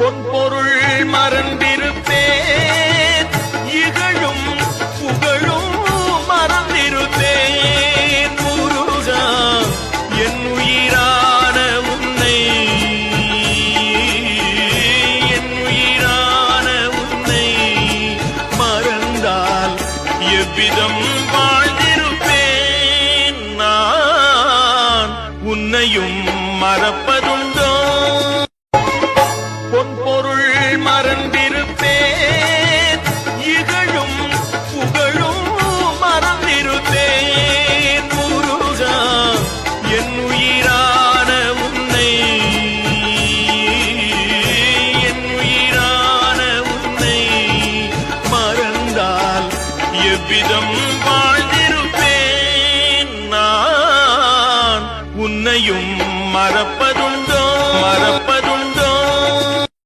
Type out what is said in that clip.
பொன்பொருள் மறந்திருப்பேன், இகழும் புகழும் மறந்திருப்பேன். முருகா என் உயிரான உன்னை, என் உயிரான உன்னை மறந்தால் எவ்விதம் வாழ்ந்திருப்பேன் நான், உன்னையும் மறப்பதுண்டோ? பொன்பொருள் மறந்திருப்பேன், இகழும் புகழும் மறந்திருப்பேன். முருகா என் உயிரான உன்னை, என் உயிரான உன்னை மறந்தால் எவ்விதம்